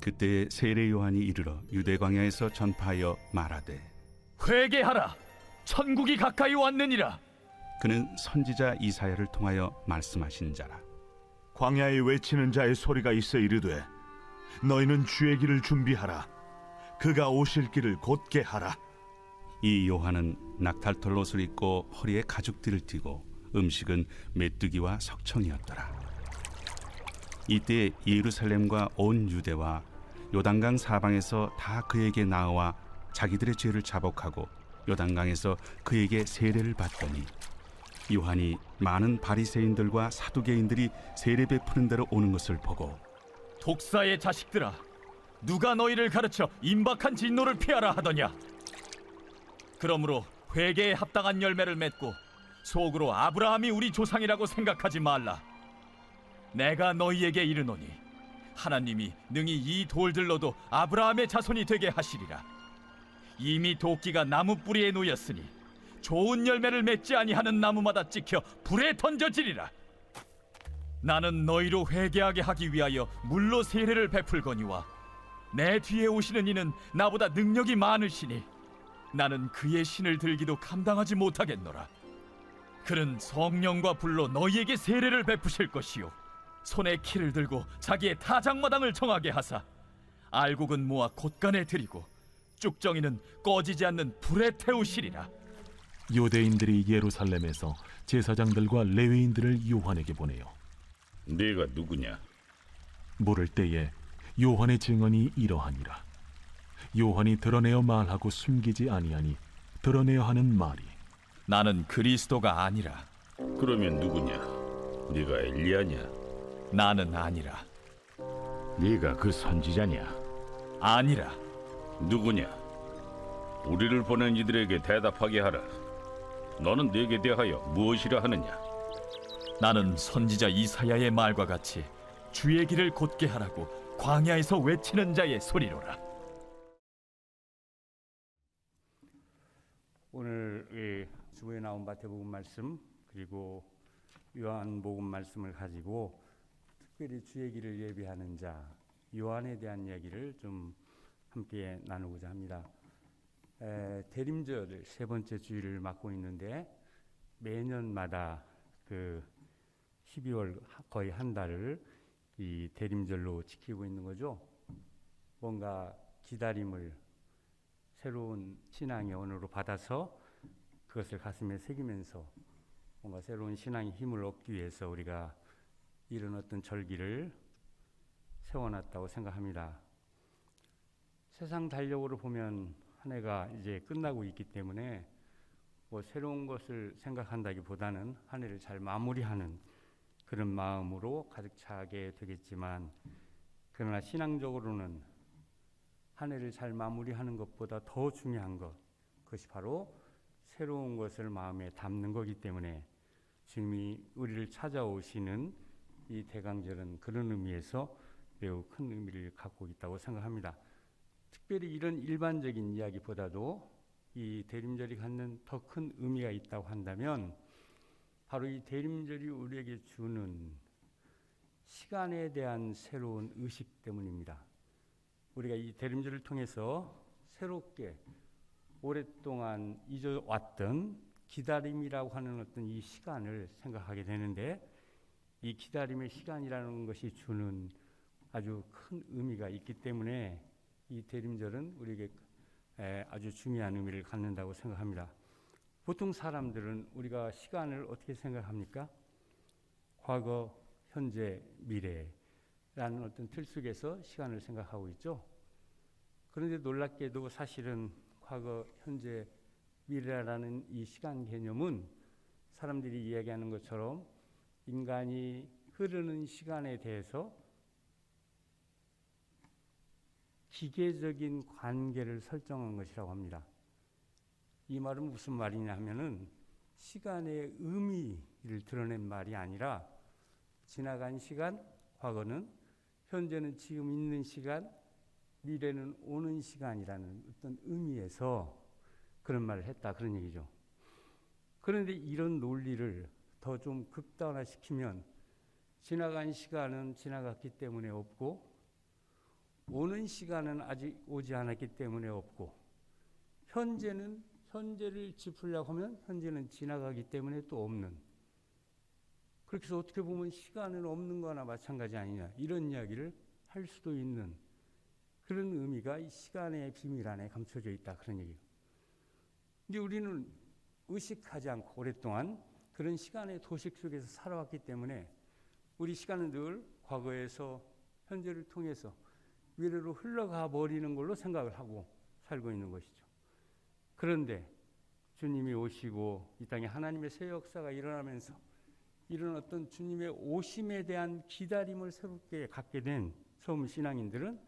그때에 세례 요한이 이르러 유대 광야에서 전파하여 말하되 회개하라, 천국이 가까이 왔느니라. 그는 선지자 이사야를 통하여 말씀하신 자라. 광야에 외치는 자의 소리가 있어 이르되 너희는 주의 길을 준비하라. 그가 오실 길을 곧게 하라. 이 요한은 낙탈털 옷을 입고 허리에 가죽띠를 띠고 음식은 메뚜기와 석청이었더라. 이때 예루살렘과 온 유대와 요단강 사방에서 다 그에게 나와 자기들의 죄를 자복하고 요단강에서 그에게 세례를 받더니 요한이 많은 바리새인들과 사두개인들이 세례 베푸는 데로 오는 것을 보고 독사의 자식들아, 누가 너희를 가르쳐 임박한 진노를 피하라 하더냐? 그러므로 회개에 합당한 열매를 맺고 속으로 아브라함이 우리 조상이라고 생각하지 말라. 내가 너희에게 이르노니 하나님이 능히 이 돌들로도 아브라함의 자손이 되게 하시리라. 이미 도끼가 나무 뿌리에 놓였으니 좋은 열매를 맺지 아니하는 나무마다 찍혀 불에 던져지리라. 나는 너희로 회개하게 하기 위하여 물로 세례를 베풀거니와 내 뒤에 오시는 이는 나보다 능력이 많으시니 나는 그의 신을 들기도 감당하지 못하겠노라. 그는 성령과 불로 너희에게 세례를 베푸실 것이요 손에 키를 들고 자기의 타작마당을 정하게 하사 알곡은 모아 곳간에 들이고 쭉정이는 꺼지지 않는 불에 태우시리라. 유대인들이 예루살렘에서 제사장들과 레위인들을 요한에게 보내요. 네가 누구냐? 물을 때에 요한의 증언이 이러하니라. 요한이 드러내어 말하고 숨기지 아니하니 드러내어 하는 말이 나는 그리스도가 아니라. 그러면 누구냐? 네가 엘리야냐? 나는 아니라. 네가 그 선지자냐? 아니라. 누구냐? 우리를 보낸 이들에게 대답하게 하라. 너는 네게 대하여 무엇이라 하느냐? 나는 선지자 이사야의 말과 같이 주의 길을 곧게 하라고 광야에서 외치는 자의 소리로라. 오늘 주보에 나온 마태복음 말씀 그리고 요한복음 말씀을 가지고 특별히 주의 길을 예비하는 자 요한에 대한 이야기를 좀 함께 나누고자 합니다. 대림절 세 번째 주일을 맡고 있는데 매년마다 그 12월 거의 한 달을 이 대림절로 지키고 있는 거죠. 뭔가 기다림을 새로운 신앙의 언어로 받아서 그것을 가슴에 새기면서 뭔가 새로운 신앙의 힘을 얻기 위해서 우리가 이런 어떤 절기를 세워놨다고 생각합니다. 세상 달력으로 보면 한 해가 이제 끝나고 있기 때문에 뭐 새로운 것을 생각한다기보다는 한 해를 잘 마무리하는 그런 마음으로 가득 차게 되겠지만, 그러나 신앙적으로는 한 해를 잘 마무리하는 것보다 더 중요한 것, 그것이 바로 새로운 것을 마음에 담는 거기 때문에 주님이 우리를 찾아오시는 이 대강절은 그런 의미에서 매우 큰 의미를 갖고 있다고 생각합니다. 특별히 이런 일반적인 이야기보다도 이 대림절이 갖는 더 큰 의미가 있다고 한다면 바로 이 대림절이 우리에게 주는 시간에 대한 새로운 의식 때문입니다. 우리가 이 대림절을 통해서 새롭게 오랫동안 잊어왔던 기다림이라고 하는 어떤 이 시간을 생각하게 되는데, 이 기다림의 시간이라는 것이 주는 아주 큰 의미가 있기 때문에 이 대림절은 우리에게 아주 중요한 의미를 갖는다고 생각합니다. 보통 사람들은 우리가 시간을 어떻게 생각합니까? 과거, 현재, 미래라는 어떤 틀 속에서 시간을 생각하고 있죠. 그런데 놀랍게도 사실은 과거, 현재, 미래라는 이 시간 개념은 사람들이 이야기하는 것처럼 인간이 흐르는 시간에 대해서 기계적인 관계를 설정한 것이라고 합니다. 이 말은 무슨 말이냐 하면은 시간의 의미를 드러낸 말이 아니라 지나간 시간, 과거는, 현재는 지금 있는 시간, 미래는 오는 시간이라는 어떤 의미에서 그런 말을 했다, 그런 얘기죠. 그런데 이런 논리를 더 좀 극단화시키면 지나간 시간은 지나갔기 때문에 없고 오는 시간은 아직 오지 않았기 때문에 없고, 현재를 짚으려고 하면 현재는 지나가기 때문에 또 없는, 그렇게 해서 어떻게 보면 시간은 없는 거나 마찬가지 아니냐, 이런 이야기를 할 수도 있는 그런 의미가 이 시간의 비밀 안에 감춰져 있다, 그런 얘기예요. 근데 우리는 의식하지 않고 오랫동안 그런 시간의 도식 속에서 살아왔기 때문에 우리 시간은 늘 과거에서 현재를 통해서 미래로 흘러가 버리는 걸로 생각을 하고 살고 있는 것이죠. 그런데 주님이 오시고 이 땅에 하나님의 새 역사가 일어나면서 이런 어떤 주님의 오심에 대한 기다림을 새롭게 갖게 된 처음 신앙인들은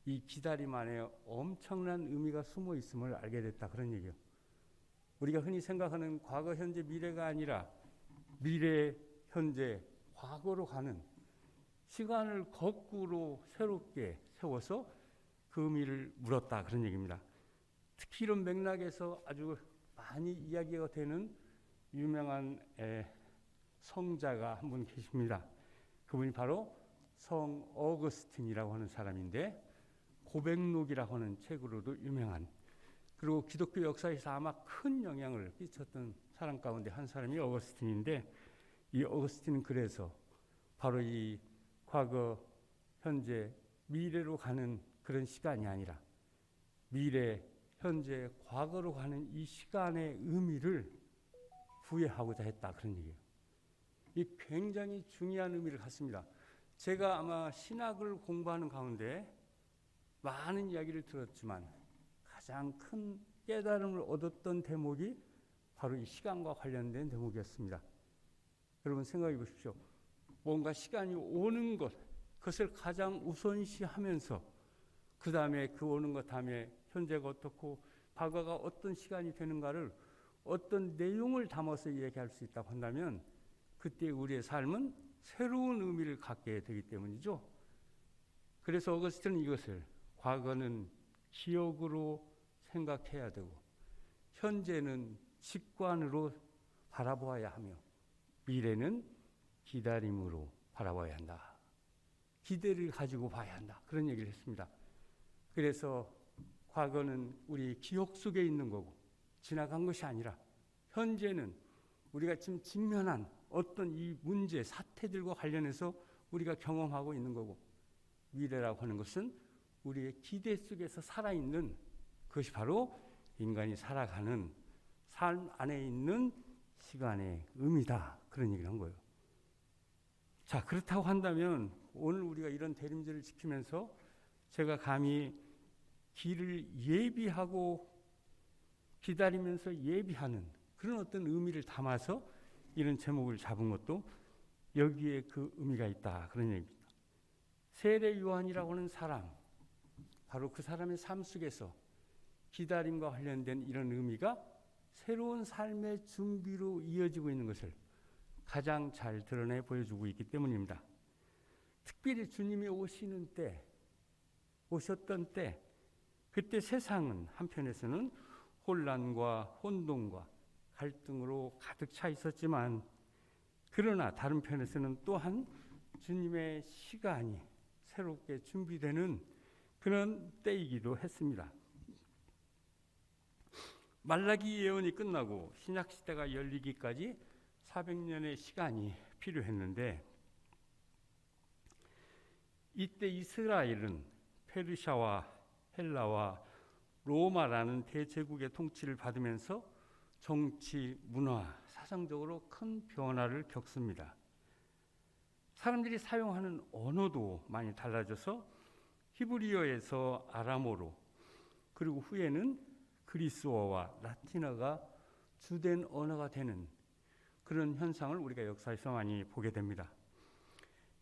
이 기다림 안에 엄청난 의미가 숨어 있음을 알게 됐다, 그런 얘기예요. 우리가 흔히 생각하는 과거, 현재, 미래가 아니라 미래, 현재, 과거로 가는 시간을 거꾸로 새롭게 세워서 그 의미를 물었다, 그런 얘기입니다. 특히 이런 맥락에서 아주 많이 이야기가 되는 유명한 성자가 한 분 계십니다. 그분이 바로 성 어거스틴이라고 하는 사람인데, 고백록이라고 하는 책으로도 유명한, 그리고 기독교 역사에서 아마 큰 영향을 끼쳤던 사람 가운데 한 사람이 어거스틴인데, 이 어거스틴은 그래서 바로 이 과거, 현재, 미래로 가는 그런 시간이 아니라 미래, 현재, 과거로 가는 이 시간의 의미를 부여하고자 했다, 그런 얘기예요. 이 굉장히 중요한 의미를 갖습니다. 제가 아마 신학을 공부하는 가운데 많은 이야기를 들었지만 가장 큰 깨달음을 얻었던 대목이 바로 이 시간과 관련된 대목이었습니다. 여러분 생각해 보십시오. 뭔가 시간이 오는 것, 그것을 가장 우선시하면서 그 다음에 그 오는 것 다음에 현재가 어떻고 과거가 어떤 시간이 되는가를 어떤 내용을 담아서 이야기할 수 있다고 한다면 그때 우리의 삶은 새로운 의미를 갖게 되기 때문이죠. 그래서 어거스틴은 이것을 과거는 기억으로 생각해야 되고 현재는 직관으로 바라보아야 하며 미래는 기다림으로 바라봐야 한다. 기대를 가지고 봐야 한다. 그런 얘기를 했습니다. 그래서 과거는 우리 기억 속에 있는 거고 지나간 것이 아니라 현재는 우리가 지금 직면한 어떤 이 문제, 사태들과 관련해서 우리가 경험하고 있는 거고 미래라고 하는 것은 우리의 기대 속에서 살아있는 그것이 바로 인간이 살아가는 삶 안에 있는 시간의 의미다. 그런 얘기를 한 거예요. 자, 그렇다고 한다면 오늘 우리가 이런 대림절을 지키면서 제가 감히 길을 예비하고 기다리면서 예비하는 그런 어떤 의미를 담아서 이런 제목을 잡은 것도 여기에 그 의미가 있다. 그런 얘기입니다. 세례 요한이라고 하는 사람, 바로 그 사람의 삶 속에서 기다림과 관련된 이런 의미가 새로운 삶의 준비로 이어지고 있는 것을 가장 잘 드러내 보여주고 있기 때문입니다. 특별히 주님이 오시는 때, 오셨던 때, 그때 세상은 한편에서는 혼란과 혼돈과 갈등으로 가득 차 있었지만 그러나 다른 편에서는 또한 주님의 시간이 새롭게 준비되는 그런 때이기도 했습니다. 말라기 예언이 끝나고 신약 시대가 열리기까지 400년의 시간이 필요했는데 이때 이스라엘은 페르시아와 헬라와 로마라는 대제국의 통치를 받으면서 정치, 문화, 사상적으로 큰 변화를 겪습니다. 사람들이 사용하는 언어도 많이 달라져서 히브리어에서 아람어로 그리고 후에는 그리스어와 라틴어가 주된 언어가 되는 그런 현상을 우리가 역사에서 많이 보게 됩니다.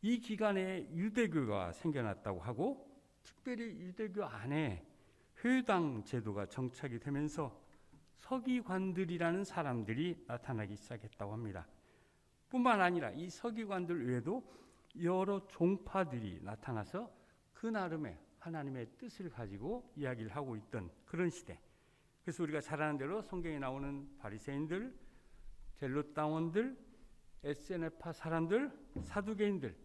이 기간에 유대교가 생겨났다고 하고 특별히 유대교 안에 회당 제도가 정착이 되면서 서기관들이라는 사람들이 나타나기 시작했다고 합니다. 뿐만 아니라 이 서기관들 외에도 여러 종파들이 나타나서 그 나름의 하나님의 뜻을 가지고 이야기를 하고 있던 그런 시대. 그래서 우리가 잘 아는 대로 성경에 나오는 바리새인들, 젤롯당원들, 에세네파 사람들, 사두개인들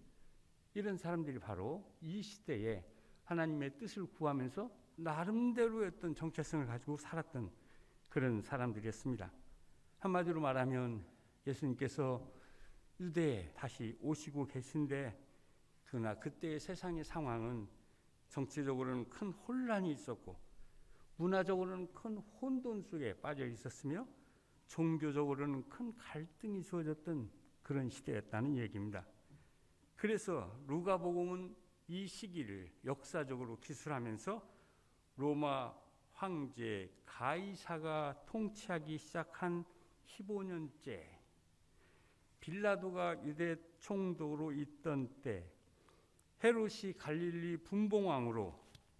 이런 사람들이 바로 이 시대에 하나님의 뜻을 구하면서 나름대로의 어떤 정체성을 가지고 살았던 그런 사람들이었습니다. 한마디로 말하면 예수님께서 유대에 다시 오시고 계신데, 그러나 그때의 세상의 상황은 정치적으로는 큰 혼란이 있었고 문화적으로는 큰 혼돈 속에 빠져 있었으며 종교적으로는 큰 갈등이 주어졌던 그런 시대였다는 얘기입니다. 그래서 루가복음은 이 시기를 역사적으로 기술하면서 로마 황제 가이사가 통치하기 시작한 15년째, 빌라도가 유대 총독으로 있던 때, 헤롯이 갈릴리 분봉왕으로,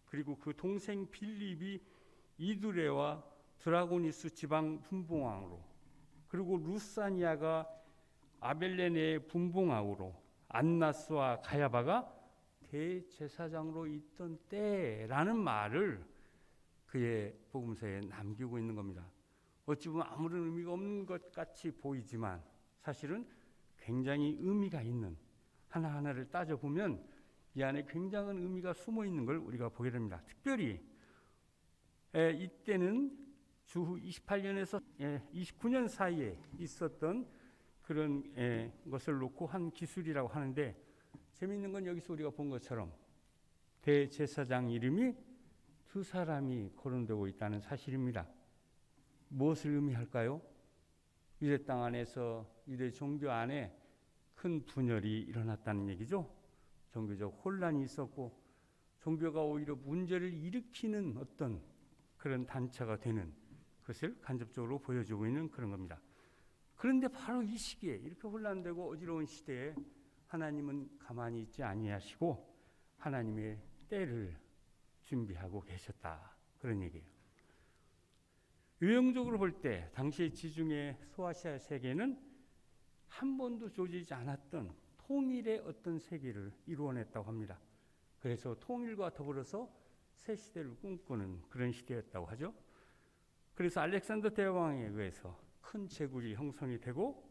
그리고 그 동생 빌립이 이두레와 드라고니스 지방 분봉왕으로, 그리고 루사니아가 아벨레네의 분봉왕으로, 안나스와 가야바가 대제사장으로 있던 때라는 말을 그의 복음서에 남기고 있는 겁니다. 어찌 보면 아무런 의미가 없는 것 같이 보이지만 사실은 굉장히 의미가 있는, 하나하나를 따져보면 이 안에 굉장한 의미가 숨어 있는 걸 우리가 보게 됩니다. 특별히 이때는 주후 28년에서 29년 사이에 있었던 그런 것을 놓고 한 기술이라고 하는데, 재미있는 건 여기서 우리가 본 것처럼 대제사장 이름이 두 사람이 거론되고 있다는 사실입니다. 무엇을 의미할까요? 유대 땅 안에서, 유대 종교 안에 큰 분열이 일어났다는 얘기죠. 종교적 혼란이 있었고 종교가 오히려 문제를 일으키는 어떤 그런 단체가 되는 것을 간접적으로 보여주고 있는 그런 겁니다. 그런데 바로 이 시기에, 이렇게 혼란되고 어지러운 시대에 하나님은 가만히 있지 아니하시고 하나님의 때를 준비하고 계셨다, 그런 얘기예요. 유형적으로 볼 때 당시의 지중해 소아시아 세계는 한 번도 조지지 않았던 통일의 어떤 세계를 이루어냈다고 합니다. 그래서 통일과 더불어서 새 시대를 꿈꾸는 그런 시대였다고 하죠. 그래서 알렉산더 대왕에 의해서 큰 제국이 형성이 되고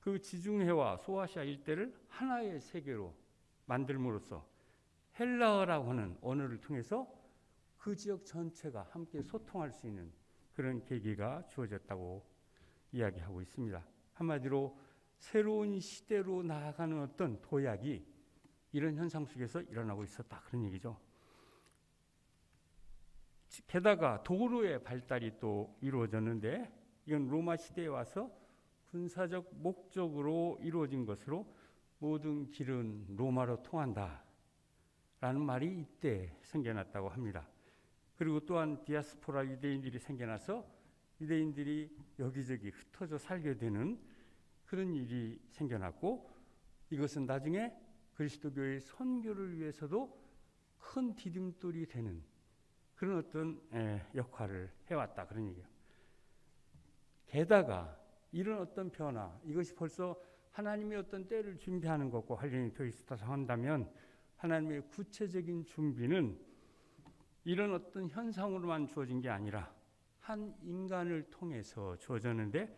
그 지중해와 소아시아 일대를 하나의 세계로 만들므로써 헬라어라고 하는 언어를 통해서 그 지역 전체가 함께 소통할 수 있는 그런 계기가 주어졌다고 이야기하고 있습니다. 한마디로 새로운 시대로 나아가는 어떤 도약이 이런 현상 속에서 일어나고 있었다, 그런 얘기죠. 게다가 도로의 발달이 또 이루어졌는데, 이건 로마 시대에 와서 군사적 목적으로 이루어진 것으로 모든 길은 로마로 통한다 라는 말이 이때 생겨났다고 합니다. 그리고 또한 디아스포라 유대인들이 생겨나서 유대인들이 여기저기 흩어져 살게 되는 그런 일이 생겨났고, 이것은 나중에 그리스도교의 선교를 위해서도 큰 디딤돌이 되는 그런 어떤 역할을 해왔다, 그런 얘기예요. 게다가 이런 어떤 변화, 이것이 벌써 하나님의 어떤 때를 준비하는 것과 관련이 더 있다고 한다면, 하나님의 구체적인 준비는 이런 어떤 현상으로만 주어진 게 아니라 한 인간을 통해서 주어졌는데,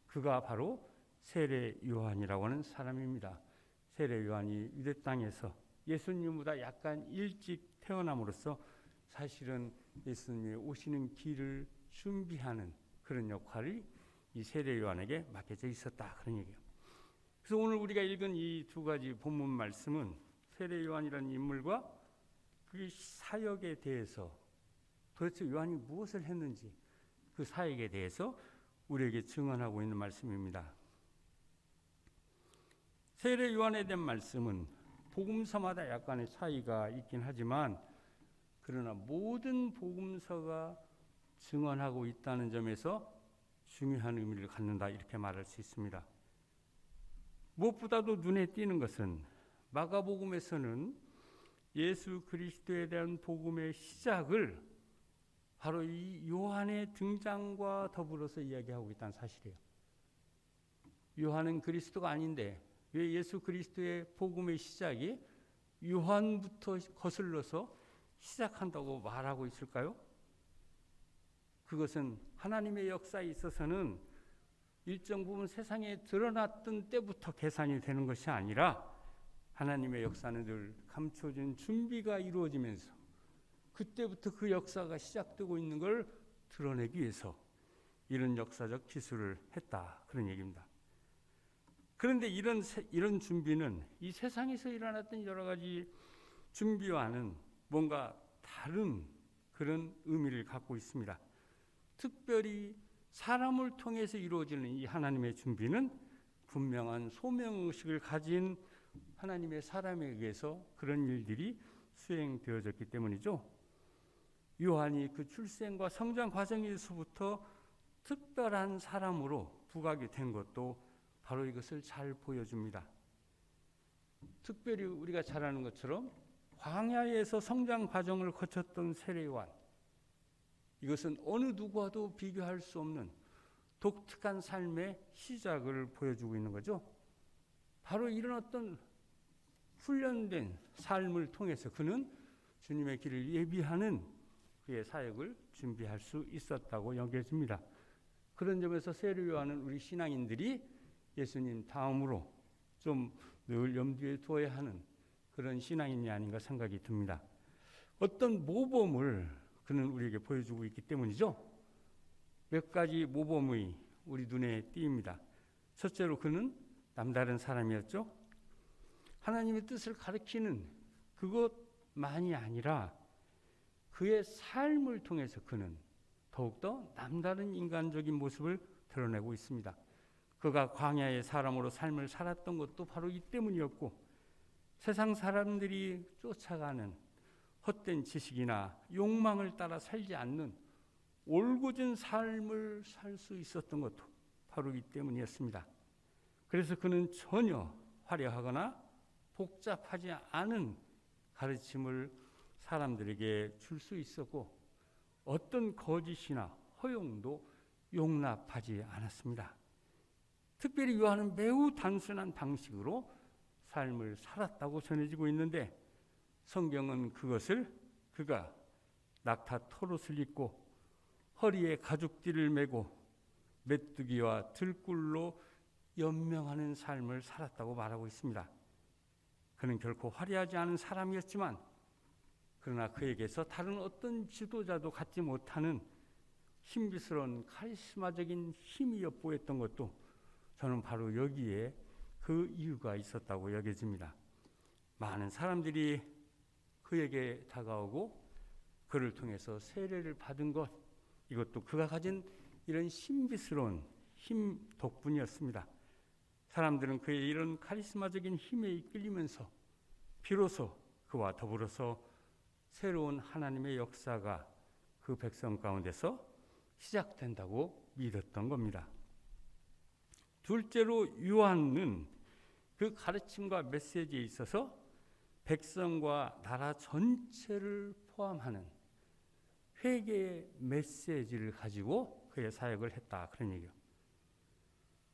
그가 바로 세례 요한이라고 하는 사람입니다. 세례 요한이 유대 땅에서 예수님보다 약간 일찍 태어남으로써 사실은 예수님의 오시는 길을 준비하는 그런 역할이 이 세례 요한에게 맡겨져 있었다, 그런 얘기예요. 그래서 오늘 우리가 읽은 이 두 가지 본문 말씀은 세례 요한이라는 인물과 그 사역에 대해서, 도대체 요한이 무엇을 했는지 그 사역에 대해서 우리에게 증언하고 있는 말씀입니다. 세례 요한에 대한 말씀은 복음서마다 약간의 차이가 있긴 하지만, 그러나 모든 복음서가 증언하고 있다는 점에서 중요한 의미를 갖는다, 이렇게 말할 수 있습니다. 무엇보다도 눈에 띄는 것은 마가복음에서는 예수 그리스도에 대한 복음의 시작을 바로 이 요한의 등장과 더불어서 이야기하고 있다는 사실이에요. 요한은 그리스도가 아닌데 왜 예수 그리스도의 복음의 시작이 요한부터 거슬러서 시작한다고 말하고 있을까요? 그것은 하나님의 역사에 있어서는 일정 부분 세상에 드러났던 때부터 계산이 되는 것이 아니라, 하나님의 역사는 늘 감춰진 준비가 이루어지면서 그때부터 그 역사가 시작되고 있는 걸 드러내기 위해서 이런 역사적 기술을 했다, 그런 얘기입니다. 그런데 이런 준비는 이 세상에서 일어났던 여러 가지 준비와는 뭔가 다른 그런 의미를 갖고 있습니다. 특별히 사람을 통해서 이루어지는 이 하나님의 준비는 분명한 소명의식을 가진 하나님의 사람에 의해서 그런 일들이 수행되어졌기 때문이죠. 요한이 그 출생과 성장 과정에서부터 특별한 사람으로 부각이 된 것도 바로 이것을 잘 보여줍니다. 특별히 우리가 잘 아는 것처럼 광야에서 성장 과정을 거쳤던 세례요한, 이것은 어느 누구와도 비교할 수 없는 독특한 삶의 시작을 보여주고 있는 거죠. 바로 이런 어떤 훈련된 삶을 통해서 그는 주님의 길을 예비하는 그의 사역을 준비할 수 있었다고 여겨집니다. 그런 점에서 세례요한은 우리 신앙인들이 예수님 다음으로 좀 늘 염두에 두어야 하는 그런 신앙인이 아닌가 생각이 듭니다. 어떤 모범을 그는 우리에게 보여주고 있기 때문이죠. 몇 가지 모범이 우리 눈에 띄입니다. 첫째로 그는 남다른 사람이었죠. 하나님의 뜻을 가리키는 그것만이 아니라 그의 삶을 통해서 그는 더욱더 남다른 인간적인 모습을 드러내고 있습니다. 그가 광야의 사람으로 삶을 살았던 것도 바로 이 때문이었고, 세상 사람들이 쫓아가는 헛된 지식이나 욕망을 따라 살지 않는 올곧은 삶을 살 수 있었던 것도 바로 이 때문이었습니다. 그래서 그는 전혀 화려하거나 복잡하지 않은 가르침을 사람들에게 줄 수 있었고, 어떤 거짓이나 허용도 용납하지 않았습니다. 특별히 요한은 매우 단순한 방식으로 삶을 살았다고 전해지고 있는데, 성경은 그것을 그가 낙타 털옷을 입고 허리에 가죽띠를 메고 메뚜기와 들꿀로 연명하는 삶을 살았다고 말하고 있습니다. 그는 결코 화려하지 않은 사람이었지만, 그러나 그에게서 다른 어떤 지도자도 갖지 못하는 신비스러운 카리스마적인 힘이 엿보였던 것도 저는 바로 여기에 그 이유가 있었다고 여겨집니다. 많은 사람들이 그에게 다가오고 그를 통해서 세례를 받은 것, 이것도 그가 가진 이런 신비스러운 힘 덕분이었습니다. 사람들은 그의 이런 카리스마적인 힘에 이끌리면서 비로소 그와 더불어서 새로운 하나님의 역사가 그 백성 가운데서 시작된다고 믿었던 겁니다. 둘째로 요한은 그 가르침과 메시지에 있어서 백성과 나라 전체를 포함하는 회개의 메시지를 가지고 그의 사역을 했다, 그런 얘기예요.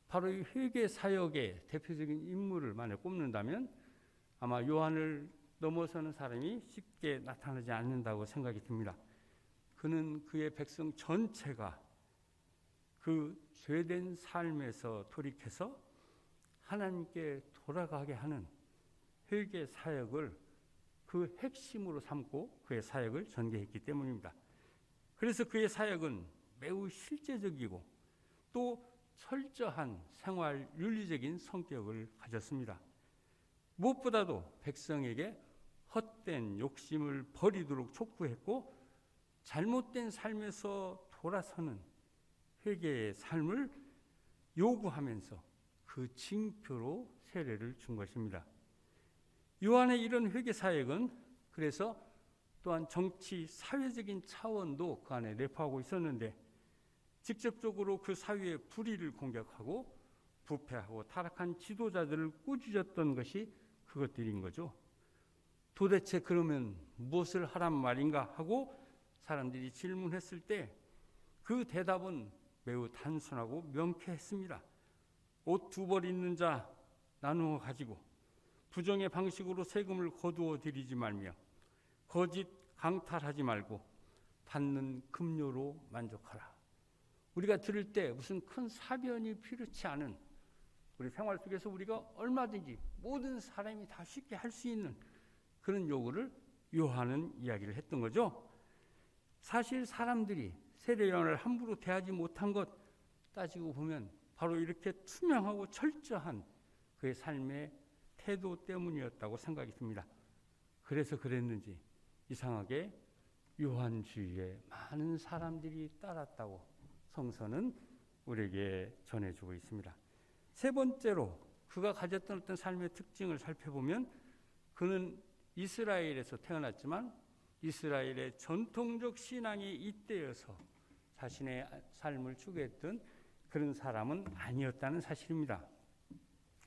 바로 이 회개 사역의 대표적인 인물을 만약 꼽는다면 아마 요한을 넘어서는 사람이 쉽게 나타나지 않는다고 생각이 듭니다. 그는 그의 백성 전체가 그 죄된 삶에서 돌이켜서 하나님께 돌아가게 하는 회개 사역을 그 핵심으로 삼고 그의 사역을 전개했기 때문입니다. 그래서 그의 사역은 매우 실제적이고 또 철저한 생활 윤리적인 성격을 가졌습니다. 무엇보다도 백성에게 헛된 욕심을 버리도록 촉구했고, 잘못된 삶에서 돌아서는 회개의 삶을 요구하면서 그 징표로 세례를 준 것입니다. 요한의 이런 회개 사역은 그래서 또한 정치 사회적인 차원도 그 안에 내포하고 있었는데, 직접적으로 그 사회의 불의를 공격하고 부패하고 타락한 지도자들을 꾸짖었던 것이 그것들인 거죠. 도대체 그러면 무엇을 하란 말인가 하고 사람들이 질문했을 때 그 대답은 매우 단순하고 명쾌했습니다. 옷 2벌 있는 자 나누어 가지고 부정의 방식으로 세금을 거두어 들이지 말며 거짓 강탈하지 말고 받는 급료로 만족하라. 우리가 들을 때 무슨 큰 사변이 필요치 않은 우리 생활 속에서 우리가 얼마든지 모든 사람이 다 쉽게 할 수 있는 그런 요구를 요하는 이야기를 했던 거죠. 사실 사람들이 세례요한을 함부로 대하지 못한 것 따지고 보면 바로 이렇게 투명하고 철저한 그의 삶의 태도 때문이었다고 생각이 듭니다. 그래서 그랬는지 이상하게 요한 주위에 많은 사람들이 따랐다고 성서는 우리에게 전해주고 있습니다. 세 번째로 그가 가졌던 어떤 삶의 특징을 살펴보면 그는 이스라엘에서 태어났지만 이스라엘의 전통적 신앙이 이때여서 자신의 삶을 추구했던 그런 사람은 아니었다는 사실입니다.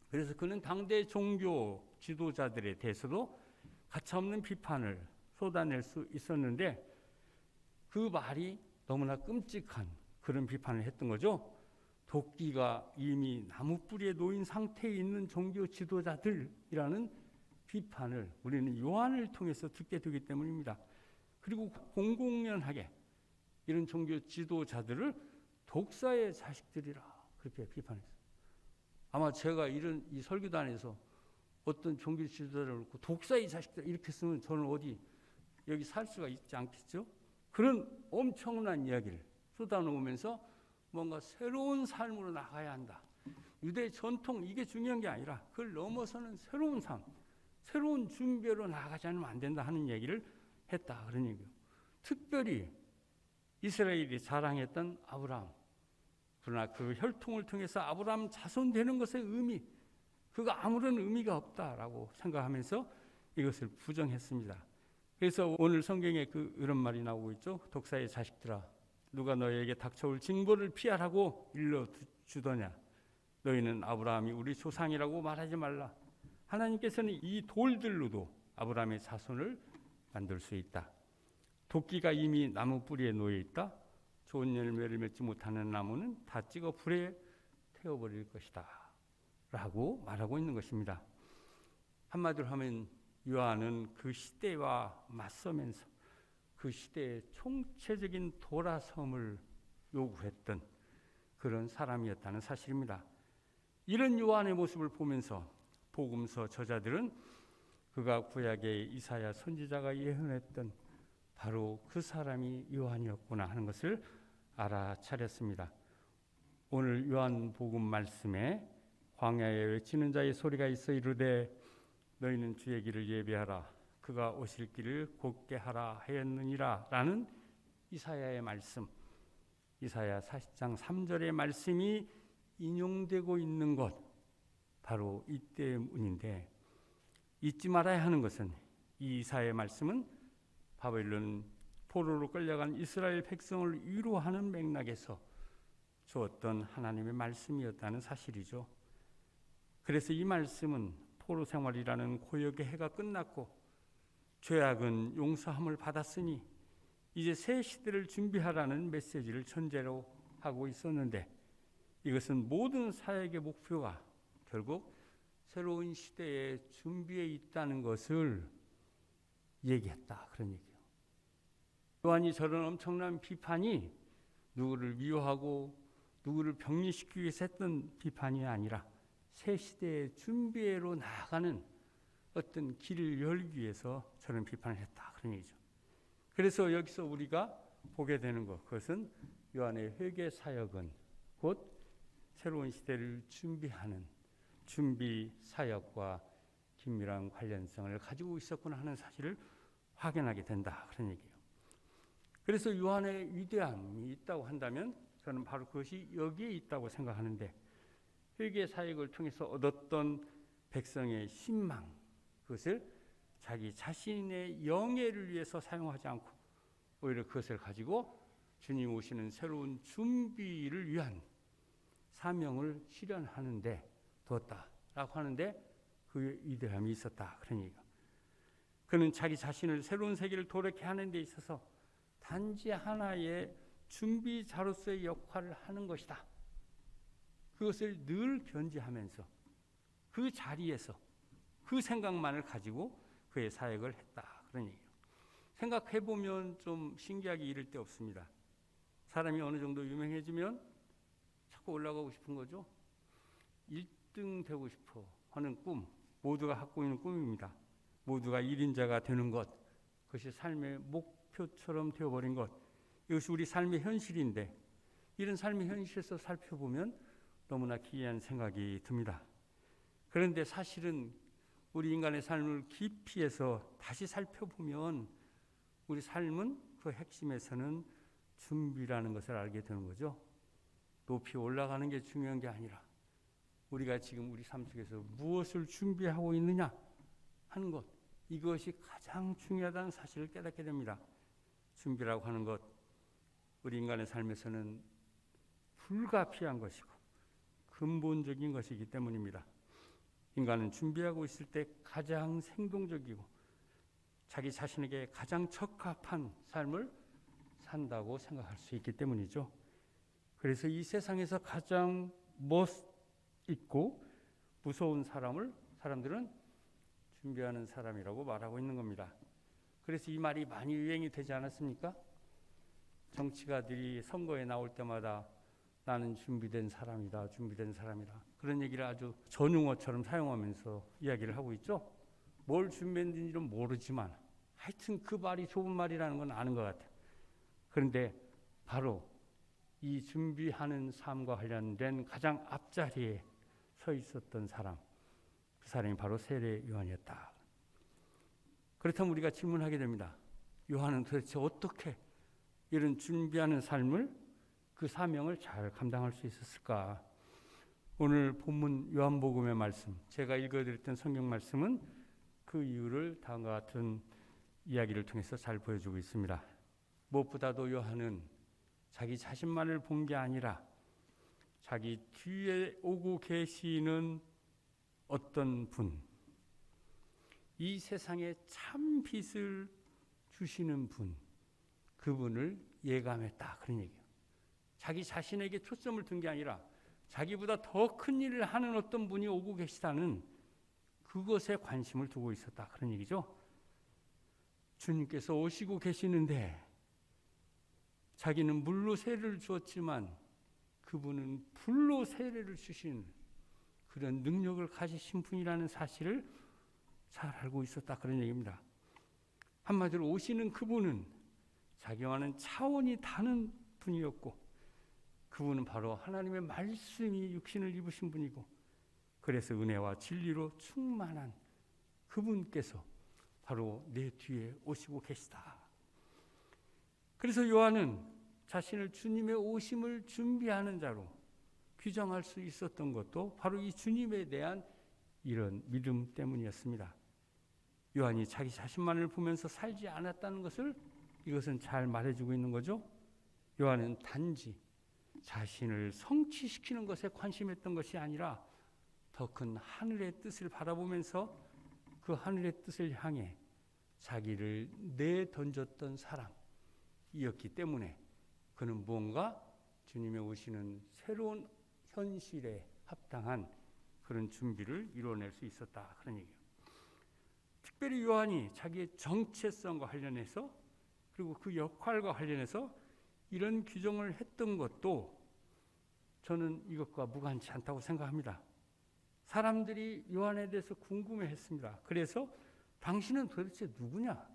그래서 그는 당대 종교 지도자들에 대해서도 가차없는 비판을 쏟아낼 수 있었는데 그 말이 너무나 끔찍한 그런 비판을 했던 거죠. 도끼가 이미 나무 뿌리에 놓인 상태에 있는 종교 지도자들이라는 비판을 우리는 요한을 통해서 듣게 되기 때문입니다. 그리고 공공연하게 이런 종교 지도자들을 독사의 자식들이라 그렇게 비판했어요. 아마 제가 이런 이 설교단에서 어떤 종교 지도자를 놓고 독사의 자식들 이렇게 쓰면 저는 어디 여기 살 수가 있지 않겠죠? 그런 엄청난 이야기를 쏟아놓으면서 뭔가 새로운 삶으로 나가야 한다. 유대 전통 이게 중요한 게 아니라 그걸 넘어서는 새로운 삶, 새로운 준비로 나가지 않으면 안 된다 하는 얘기를 했다. 그런 얘기예요. 특별히 이스라엘이 자랑했던 아브라함. 그러나 그 혈통을 통해서 아브라함 자손 되는 것의 의미, 그거 아무런 의미가 없다라고 생각하면서 이것을 부정했습니다. 그래서 오늘 성경에 그런 말이 나오고 있죠. 독사의 자식들아, 누가 너희에게 닥쳐올 징벌을 피하라고 일러주더냐. 너희는 아브라함이 우리 조상이라고 말하지 말라. 하나님께서는 이 돌들로도 아브라함의 자손을 만들 수 있다. 도끼가 이미 나무 뿌리에 놓여 있다. 좋은 열매를 맺지 못하는 나무는 다 찍어 불에 태워버릴 것이다 라고 말하고 있는 것입니다. 한마디로 하면 요한은 그 시대와 맞서면서 그 시대의 총체적인 돌아섬을 요구했던 그런 사람이었다는 사실입니다. 이런 요한의 모습을 보면서 복음서 저자들은 그가 구약의 이사야 선지자가 예언했던 바로 그 사람이 요한이었구나 하는 것을 알아차렸습니다. 오늘 요한복음 말씀에 광야에 외치는 자의 소리가 있어 이르되 너희는 주의 길을 예비하라 그가 오실 길을 곧게 하라 하였느니라 라는 이사야의 말씀, 이사야 40장 3절의 말씀이 인용되고 있는 것 바로 이 때문인데 잊지 말아야 하는 것은 이 이사야의 말씀은 바벨론 포로로 끌려간 이스라엘 백성을 위로하는 맥락에서 주었던 하나님의 말씀이었다는 사실이죠. 그래서 이 말씀은 포로 생활이라는 고역의 해가 끝났고 죄악은 용서함을 받았으니 이제 새 시대를 준비하라는 메시지를 전제로 하고 있었는데 이것은 모든 사역의 목표가 결국 새로운 시대의 준비에 있다는 것을 얘기했다. 그런 얘기예요. 요한이 저런 엄청난 비판이 누구를 미워하고 누구를 병리시키기 위해서 했던 비판이 아니라 새 시대의 준비로 나아가는 어떤 길을 열기 위해서 저런 비판을 했다. 그런 얘기죠. 그래서 여기서 우리가 보게 되는 것, 그것은 요한의 회개 사역은 곧 새로운 시대를 준비하는 준비 사역과 긴밀한 관련성을 가지고 있었구나 하는 사실을 확인하게 된다. 그런 얘기예요. 그래서 요한의 위대함이 있다고 한다면 저는 바로 그것이 여기에 있다고 생각하는데 회개 사역을 통해서 얻었던 백성의 신망, 그것을 자기 자신의 영예를 위해서 사용하지 않고 오히려 그것을 가지고 주님 오시는 새로운 준비를 위한 사명을 실현하는데 두었다라고 하는데 그 위대함이 있었다. 그런 얘기가. 그는 자기 자신을 새로운 세계를 도래케 하는 데 있어서 단지 하나의 준비자로서의 역할을 하는 것이다. 그것을 늘 견지하면서 그 자리에서 그 생각만을 가지고 그의 사역을 했다. 그런 얘기예요. 생각해보면 좀 신기하게 이를 데 없습니다. 사람이 어느 정도 유명해지면 자꾸 올라가고 싶은 거죠. 1등 되고 싶어 하는 꿈, 모두가 갖고 있는 꿈입니다. 모두가 1인자가 되는 것, 그것이 삶의 목표처럼 되어버린 것, 이것이 우리 삶의 현실인데, 이런 삶의 현실에서 살펴보면 너무나 기이한 생각이 듭니다. 그런데 사실은 우리 인간의 삶을 깊이 해서 다시 살펴보면 우리 삶은 그 핵심에서는 준비라는 것을 알게 되는 거죠. 높이 올라가는 게 중요한 게 아니라 우리가 지금 우리 삶 속에서 무엇을 준비하고 있느냐 하는 것, 이것이 가장 중요하다는 사실을 깨닫게 됩니다. 준비라고 하는 것, 우리 인간의 삶에서는 불가피한 것이고 근본적인 것이기 때문입니다. 인간은 준비하고 있을 때 가장 생동적이고 자기 자신에게 가장 적합한 삶을 산다고 생각할 수 있기 때문이죠. 그래서 이 세상에서 가장 멋있고 무서운 사람들은 준비하는 사람이라고 말하고 있는 겁니다. 그래서 이 말이 많이 유행이 되지 않았습니까? 정치가들이 선거에 나올 때마다 나는 준비된 사람이다, 준비된 사람이다, 그런 얘기를 아주 전용어처럼 사용하면서 이야기를 하고 있죠. 뭘 준비했는지는 모르지만 하여튼 그 말이 좋은 말이라는 건 아는 것 같아요. 그런데 바로 이 준비하는 삶과 관련된 가장 앞자리에 서 있었던 사람, 그 사람이 바로 세례 요한이었다. 그렇다면 우리가 질문하게 됩니다. 요한은 도대체 어떻게 이런 준비하는 삶을, 그 사명을 잘 감당할 수 있었을까? 오늘 본문 요한복음의 말씀, 제가 읽어드렸던 성경 말씀은 그 이유를 다음과 같은 이야기를 통해서 잘 보여주고 있습니다. 무엇보다도 요한은 자기 자신만을 본 게 아니라 자기 뒤에 오고 계시는 어떤 분, 이 세상에 참 빛을 주시는 분, 그분을 예감했다, 그런 얘기예요. 자기 자신에게 초점을 둔 게 아니라 자기보다 더 큰 일을 하는 어떤 분이 오고 계시다는 그것에 관심을 두고 있었다, 그런 얘기죠. 주님께서 오시고 계시는데 자기는 물로 세례를 주었지만 그분은 불로 세례를 주신 그런 능력을 가지신 분이라는 사실을 잘 알고 있었다, 그런 얘기입니다. 한마디로 오시는 그분은 자기와는 차원이 다른 분이었고, 그분은 바로 하나님의 말씀이 육신을 입으신 분이고, 그래서 은혜와 진리로 충만한 그분께서 바로 내 뒤에 오시고 계시다. 그래서 요한은 자신을 주님의 오심을 준비하는 자로 규정할 수 있었던 것도 바로 이 주님에 대한 이런 믿음 때문이었습니다. 요한이 자기 자신만을 보면서 살지 않았다는 것을 이것은 잘 말해주고 있는 거죠. 요한은 단지 자신을 성취시키는 것에 관심했던 것이 아니라 더 큰 하늘의 뜻을 바라보면서 그 하늘의 뜻을 향해 자기를 내던졌던 사람이었기 때문에 그는 무언가 주님의 오시는 새로운 현실에 합당한 그런 준비를 이뤄낼 수 있었다, 그런 얘기예요. 특별히 요한이 자기의 정체성과 관련해서, 그리고 그 역할과 관련해서 이런 규정을 했던 것도 저는 이것과 무관치 않다고 생각합니다. 사람들이 요한에 대해서 궁금해했습니다. 그래서 당신은 도대체 누구냐?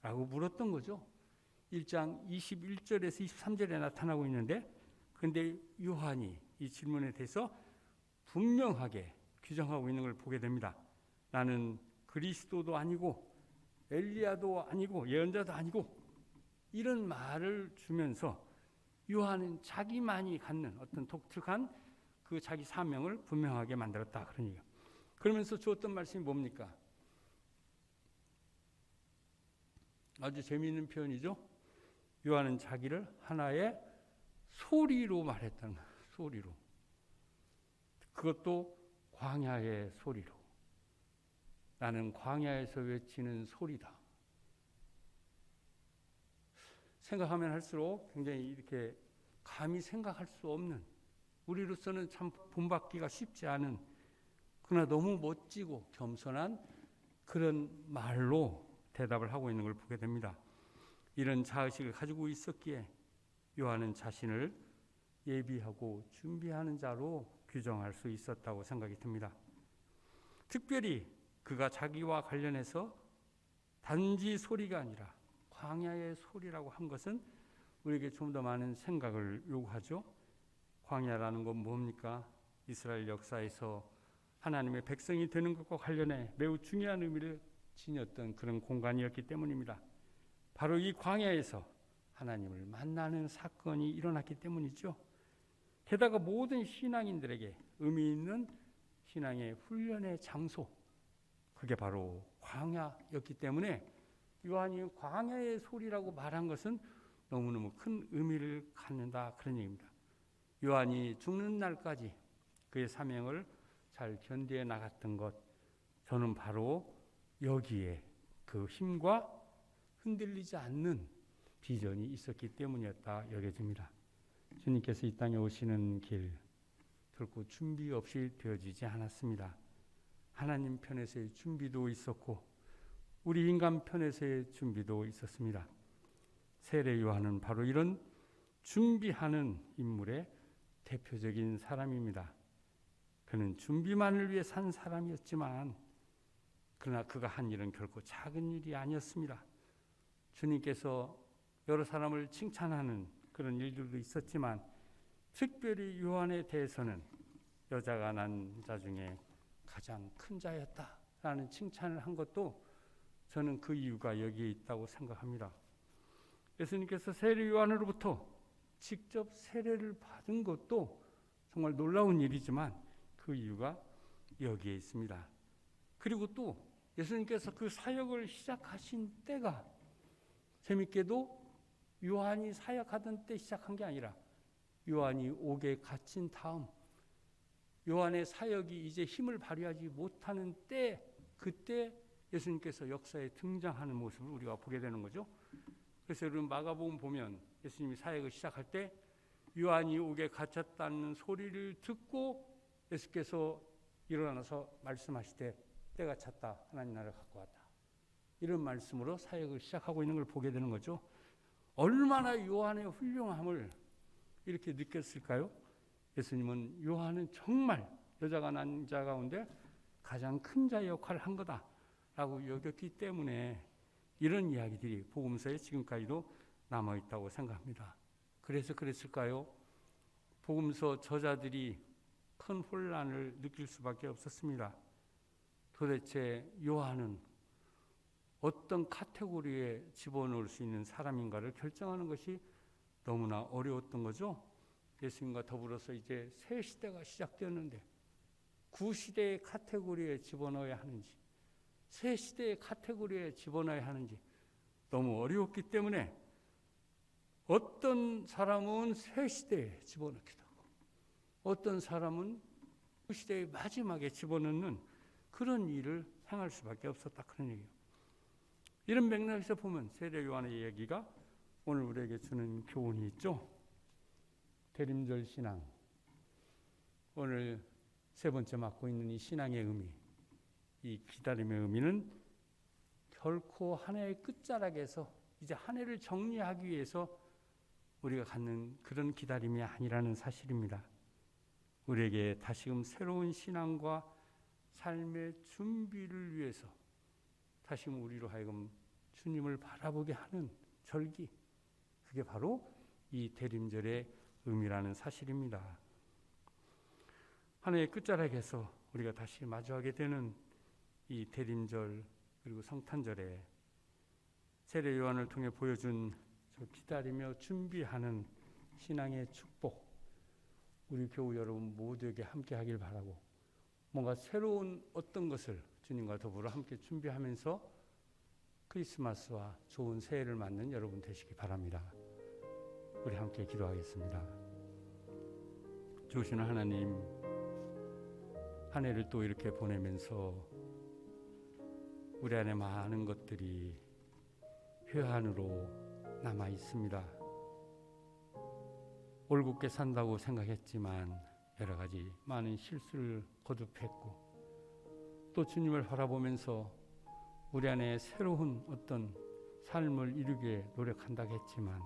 라고 물었던 거죠. 1장 21절에서 23절에 나타나고 있는데, 그런데 요한이 이 질문에 대해서 분명하게 규정하고 있는 걸 보게 됩니다. 나는 그리스도도 아니고 엘리야도 아니고 예언자도 아니고, 이런 말을 주면서 요한은 자기만이 갖는 어떤 독특한 그 자기 사명을 분명하게 만들었다, 그런 얘기예요. 그러면서 주었던 말씀이 뭡니까? 아주 재미있는 표현이죠. 요한은 자기를 하나의 소리로 말했다는 거예요. 소리로. 그것도 광야의 소리로. 나는 광야에서 외치는 소리다. 생각하면 할수록 굉장히 이렇게 감히 생각할 수 없는, 우리로서는 참 본받기가 쉽지 않은, 그러나 너무 멋지고 겸손한 그런 말로 대답을 하고 있는 걸 보게 됩니다. 이런 자의식을 가지고 있었기에 요한은 자신을 예비하고 준비하는 자로 규정할 수 있었다고 생각이 듭니다. 특별히 그가 자기와 관련해서 단지 소리가 아니라 광야의 소리라고 한 것은 우리에게 좀 더 많은 생각을 요구하죠. 광야라는 건 뭡니까? 이스라엘 역사에서 하나님의 백성이 되는 것과 관련해 매우 중요한 의미를 지녔던 그런 공간이었기 때문입니다. 바로 이 광야에서 하나님을 만나는 사건이 일어났기 때문이죠. 게다가 모든 신앙인들에게 의미 있는 신앙의 훈련의 장소, 그게 바로 광야였기 때문에 요한이 광야의 소리라고 말한 것은 너무너무 큰 의미를 갖는다, 그런 얘기입니다. 요한이 죽는 날까지 그의 사명을 잘 견디어 나갔던 것, 저는 바로 여기에 그 힘과 흔들리지 않는 비전이 있었기 때문이었다 여겨집니다. 주님께서 이 땅에 오시는 길 결코 준비 없이 되어지지 않았습니다. 하나님 편에서의 준비도 있었고 우리 인간 편에서의 준비도 있었습니다. 세례 요한은 바로 이런 준비하는 인물의 대표적인 사람입니다. 그는 준비만을 위해 산 사람이었지만 그러나 그가 한 일은 결코 작은 일이 아니었습니다. 주님께서 여러 사람을 칭찬하는 그런 일들도 있었지만 특별히 요한에 대해서는 여자가 난 자 중에 가장 큰 자였다라는 칭찬을 한 것도 저는 그 이유가 여기에 있다고 생각합니다. 예수님께서 세례 요한으로부터 직접 세례를 받은 것도 정말 놀라운 일이지만 그 이유가 여기에 있습니다. 그리고 또 예수님께서 그 사역을 시작하신 때가 재밌게도 요한이 사역하던 때 시작한 게 아니라 요한이 옥에 갇힌 다음 요한의 사역이 이제 힘을 발휘하지 못하는 때, 그때 예수님께서 역사에 등장하는 모습을 우리가 보게 되는 거죠. 그래서 여러분 마가복음 보면 예수님이 사역을 시작할 때 요한이 옥에 갇혔다는 소리를 듣고 예수께서 일어나서 말씀하시되 때가 찼다, 하나님 나라를 갖고 왔다, 이런 말씀으로 사역을 시작하고 있는 걸 보게 되는 거죠. 얼마나 요한의 훌륭함을 이렇게 느꼈을까요? 예수님은 요한은 정말 여자가 난 자 가운데 가장 큰 자의 역할을 한 거다라고 여겼기 때문에 이런 이야기들이 복음서에 지금까지도 남아있다고 생각합니다. 그래서 그랬을까요? 복음서 저자들이 큰 혼란을 느낄 수밖에 없었습니다. 도대체 요한은 어떤 카테고리에 집어넣을 수 있는 사람인가를 결정하는 것이 너무나 어려웠던 거죠. 예수님과 더불어서 이제 새 시대가 시작되었는데 구시대의 카테고리에 집어넣어야 하는지 새 시대의 카테고리에 집어넣어야 하는지 너무 어려웠기 때문에 어떤 사람은 새 시대에 집어넣기도 하고 어떤 사람은 구시대의 마지막에 집어넣는 그런 일을 행할 수밖에 없었다, 그런 얘기예요. 이런 맥락에서 보면 세례 요한의 이야기가 오늘 우리에게 주는 교훈이 있죠. 대림절 신앙, 오늘 세 번째 맡고 있는 이 신앙의 의미, 이 기다림의 의미는 결코 한 해의 끝자락에서 이제 한 해를 정리하기 위해서 우리가 갖는 그런 기다림이 아니라는 사실입니다. 우리에게 다시금 새로운 신앙과 삶의 준비를 위해서 다시금 우리로 하여금 주님을 바라보게 하는 절기, 그게 바로 이 대림절의 의미라는 사실입니다. 한 해의 끝자락에서 우리가 다시 마주하게 되는 이 대림절 그리고 성탄절에 세례 요한을 통해 보여준 저 기다리며 준비하는 신앙의 축복, 우리 교우 여러분 모두에게 함께 하길 바라고 뭔가 새로운 어떤 것을 주님과 더불어 함께 준비하면서 크리스마스와 좋은 새해를 맞는 여러분 되시기 바랍니다. 우리 함께 기도하겠습니다. 좋으신 하나님, 한 해를 또 이렇게 보내면서 우리 안에 많은 것들이 회한으로 남아 있습니다. 올곧게 산다고 생각했지만 여러 가지 많은 실수를 거듭했고 또 주님을 바라보면서 우리 안에 새로운 어떤 삶을 이루기에 노력한다고 했지만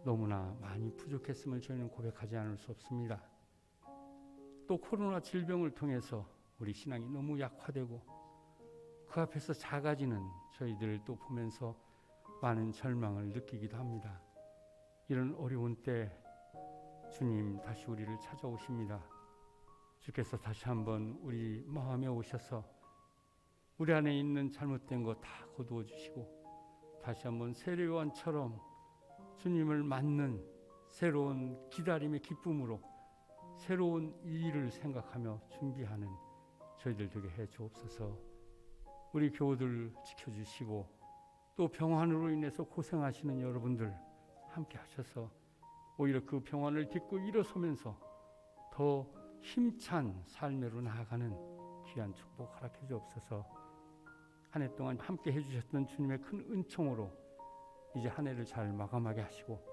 너무나 많이 부족했음을 저희는 고백하지 않을 수 없습니다. 또 코로나 질병을 통해서 우리 신앙이 너무 약화되고 그 앞에서 작아지는 저희들을 또 보면서 많은 절망을 느끼기도 합니다. 이런 어려운 때 주님 다시 우리를 찾아오십니다. 주께서 다시 한번 우리 마음에 오셔서 우리 안에 있는 잘못된 거 다 거두어 주시고 다시 한번 세례요한처럼 주님을 맞는 새로운 기다림의 기쁨으로 새로운 일을 생각하며 준비하는 저희들 되게 해 주옵소서. 우리 교우들 지켜주시고 또 병환으로 인해서 고생하시는 여러분들 함께 하셔서 오히려 그 병환을 딛고 일어서면서 더 힘찬 삶으로 나아가는 귀한 축복 허락해 주옵소서. 한 해 동안 함께 해주셨던 주님의 큰 은총으로 이제 한 해를 잘 마감하게 하시고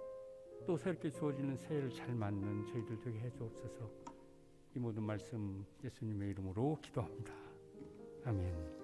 또 새롭게 주어지는 새해를 잘 맞는 저희들 되게 해 주옵소서. 이 모든 말씀 예수님의 이름으로 기도합니다. 아멘.